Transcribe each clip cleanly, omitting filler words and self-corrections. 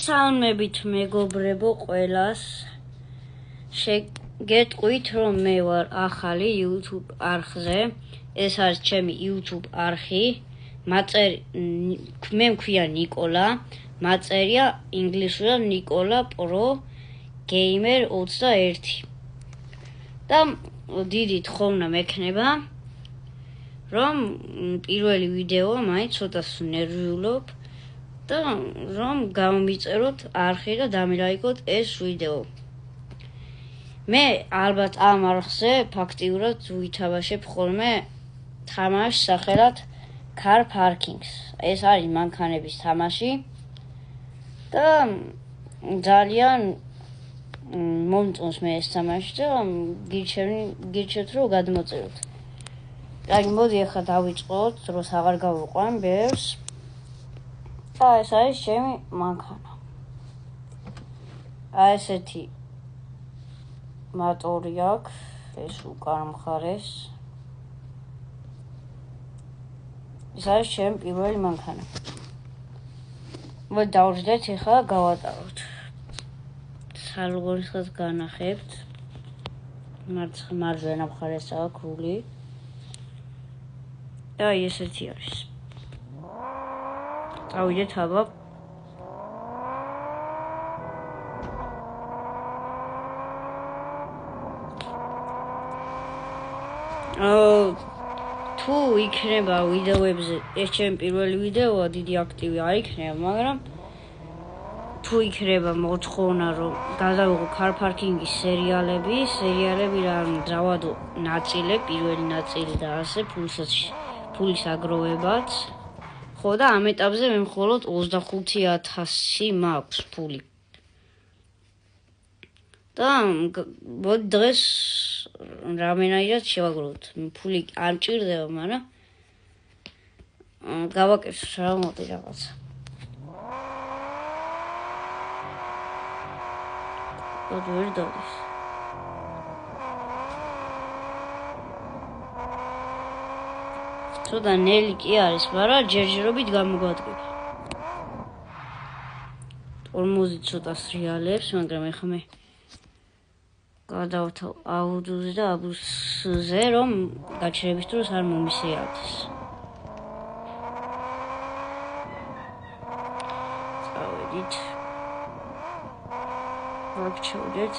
მოგესალმებით მეგობრებო ყველას. შეგეტყვით რომ მე ვარ ახალი YouTube არხზე. ეს არის ჩემი YouTube არხი. მე მქვია ნიკოლა. მაწერია ინგლისურად ნიკოლა Pro Gamer 21. და დიდი თხოვნა მექნება რომ პირველი ვიდეოა მაინც ცოტა ნერვიულობ და რომ გამომიწეროთ არხი და დამილაიქოთ ეს ვიდეო. მე ალბათ ამ არხზე ფაქტიურად ვითამაშებ ხოლმე თამაშს სახელად Car Parkings. ეს არის მანქანების თამაში და ძალიან მომწონს მე ეს თამაში და გირჩევთ რომ გადმოწეროთ. აი მოდი ახლა დავიწყოთ, დროს აღარ გავიყვან ბევრს. და ეს არის ჩემი მანქანა. აი ესეთი მოტორი აქვს, ეს უკან მხარეს. ეს არის ჩემი პირველი მანქანა. მოდი დავждეთ ახლა გავატაროთ. სალგორისხას განახებთ. მარჯვენა მხარეს აქვს რული. და ესეთი არის. დავიდეთ აბა. თუ იქნება ვიდეოებზე, ეს ჩემი პირველი ვიდეოა, დიდი აქტივი არ იქნება, მაგრამ თუ იქნება მოთხოვნა რომ გადავიღო Car Parking-ის სერიალები რა დავადო ნაწილები, პირველი ნაწილი და ასე ფულის აგროვებაც. ხო და ამ ეტაპზე მე მხოლოდ 25,000 მაქვს ფული. და დღეს რამენაირად შევაგროვოთ. ფული არ მჭირდება, მაგრამ გავაკეთოთ მოდი რაღაცა. ვერ დადის. ცოტა ნელი კი არის, მაგრამ ჯერჯერობით გამოგვადგება. ტორმოზი ცოტა სრიალებს, მაგრამ ეხლა მე გადავთავ აუდიოზე და აბუსზე, რომ გაჩერების დროს არ მომისეავდეს. წავედით. ვაქჩოდეთ.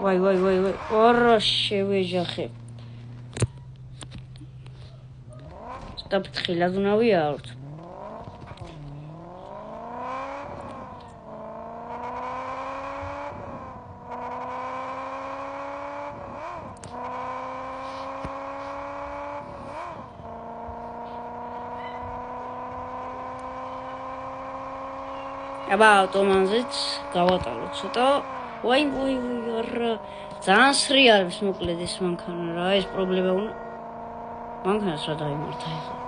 ვაი. ორ შევეჯახე. საფრთხილად უნდა ვიაროთ. აბა ავტომანზეც გავატაროთ ცოტა. ვაი, ძალიან სრიალებს მოკლედ ეს მანქანა რა, ეს პრობლემა უნდა. მანქანას რა დაიმართა ახლა.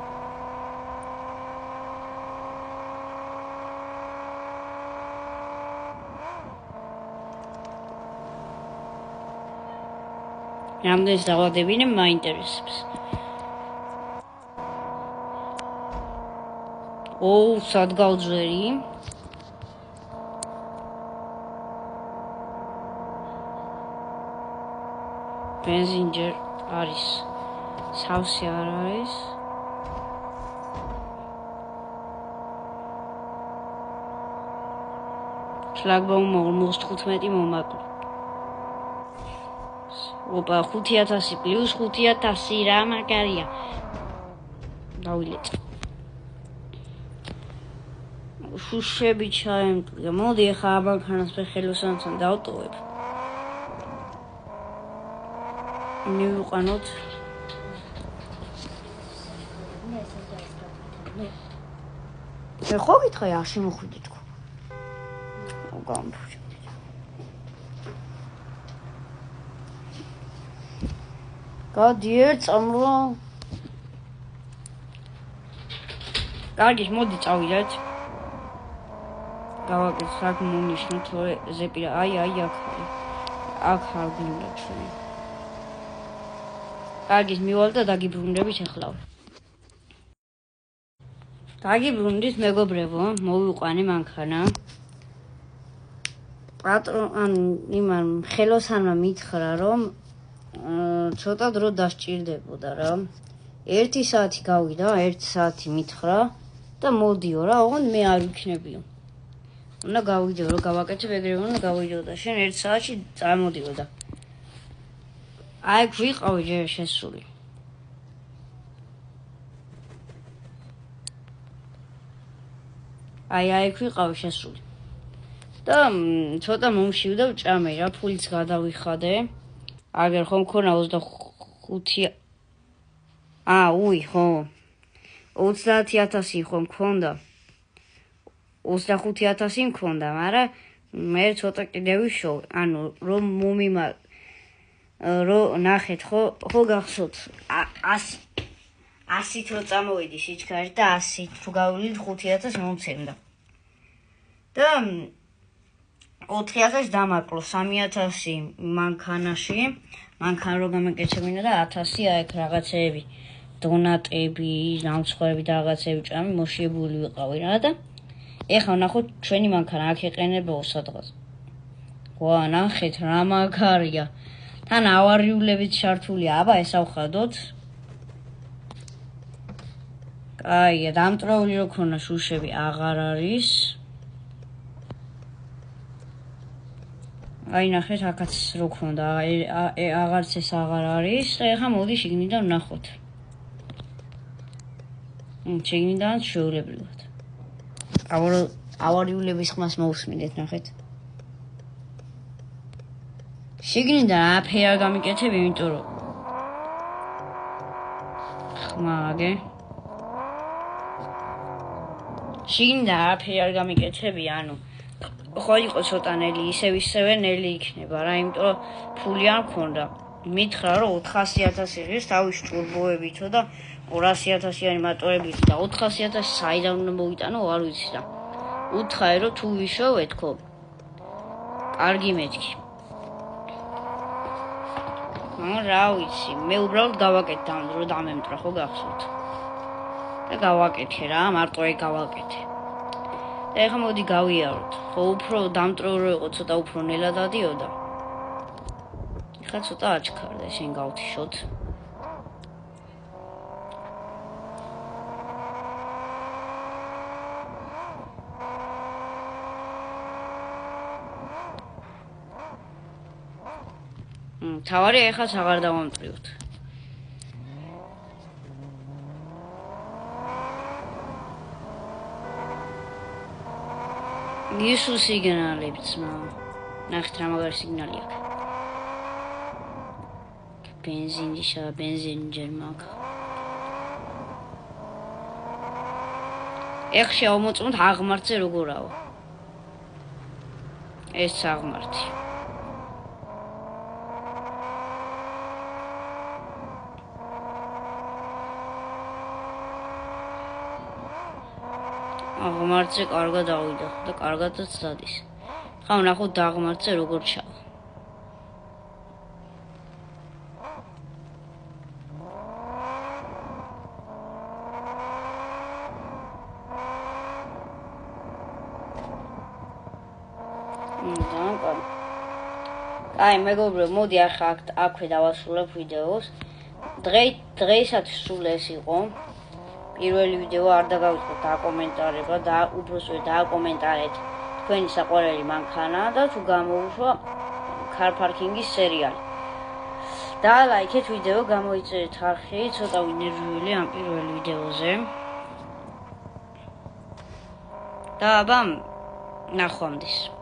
რამდენს დავადებინე მაინტერესებს. სად გავძვერი? ბენზინჯერ არის. სავსე არ არის. შლაგბაუმი 45 მომაკლო. ოპა 5,000 პლუს 5,000 რა მაგარია. დავილეთ. შუშები ჩაემტკია. მოდი ახლა ამანქანას ხელოსანთან დავტოვებ. მივიყვანოთ. მე ხო გითხარი არ შემოხვიდე თქო. გამბუჯ. გადიერ წამრო. კარგი, მოდი წავიდეთ. გავაკეთე საკ მომნიშნოთ, რომ ზეპირა აი აქ არ გინდა ჩვენი. კარგი, მივალ და დაგიბრუნდებით ახლა. გაგიბრუნდით მეგობრებო, მოვიყვანი მანქანა. იმან ხელოსანმა მითხრა, რომ ცოტა დრო დასჭირდებოდა რა. 1 საათი გავიდა, 1 საათი მითხრა და მოდიო რა, ოღონდ მე არ ვიქნებიო. უნდა გავიდეო, რომ გავაკეთებ ეგრევე უნდა გავიდეო და შენ 1 საათში წარმოდიოდა. აი გვიყავი ჯერ შესული. აი გვიყავი შესული. და ცოტა მომშივდა ვჭამე რა, ფულიც გადავიხადე. აგერ ხომ მქონა 25 უი ხო 30,000 ხომ მქონდა 25,000 მქონდა, მაგრამ მე ცოტა კიდე ვიშოვე, ანუ რომ მომიმა რომ ნახეთ ხო გახსოვთ 100-ით რო წამოვიდი სიჩქარით და 100-ით თუ გავიდით 5,000 მომცემდა და 4,000 დამაკლო 3,000 მანქანაში მანქანა რო გამეკეთებინა და 1,000 აიქ რაღაცეები დონატები ნამცხვარები და რაღაცეები ჭამი მოშიებული ვიყავი რა და ეხლა ნახოთ ჩვენი მანქანა აქ ეყენებაო სადღაც ვა ნახეთ რა მაგარია თან ავარიულებით ჩართულია აბა ესავხადოთ კაია დამტრეული რო ქონა შუშები აღარ არის აი ნახეთ აქაც რო ქონდა აღარც ეს აღარ არის და ეხლა მოდი შიგნიდან ვნახოთ შიგნიდან შეულებრივად ავარიულების ხმას მოусმინეთ ნახეთ შიგნიდან აფერი არ გამიკეთები იმიტომ რომ ხმაგე შიგნიდან აფერი არ გამიკეთები ანუ ხო იყო ცოტა ნელი ისევე ნელი იქნება რა იმიტომ რომ ფული არ მქონდა მითხრა რომ 400,000 ღირს თავის ტურბოებითო და 200,000-იანი მატორებით და 400,000 საიდან უნდა მოვიტანო არ ვიცი რა უთხარი რომ თუ ვიშოვე თქო კარგი მეთქი რა ვიცი მე უბრალოდ გავაკეთე ამ დრო დამემტრა ხო გახსოვთ და გავაკეთე რა მარტო ეგ გავაკეთე და ეხლა მოდი გავიაროთ ხო უფრო დამტროური იყო ცოტა უფრო ნელა დადიოდა ეხლა ცოტა აჩქარდა შენ გავთიშოთ თავარი ეხლა აღარ დავამტრიოთ ისუ სიგნალები ძმა ნახეთ რა მაგარი სიგნალი აქვს ბენზინი ჯერ მაგ ეხ შევმოწმოთ აღმართზე როგორაო ეს აღმართი აღმართზე კარგად ავიდა და კარგადაც დადის. ხა ვნახოთ აღმართზე როგორ ჩავა. აი მეგობრებო, მოდი ახლა აქვე დავასრულებ ვიდეოს. დღეისათვის სულ ეს იყო. პირველი ვიდეო არ დაგავიწყოთ დაკომენტარება და უბრალოდ დააკომენტარეთ თქვენი საყვარელი მანქანა და თუ გამოუშვა car parking-ის სერიალი. და ლაიქეთ ვიდეო, გამოიწერეთ ხალხი, ცოტა ვინერვიული ამ პირველ ვიდეოზე. და აბა ნახვამდის.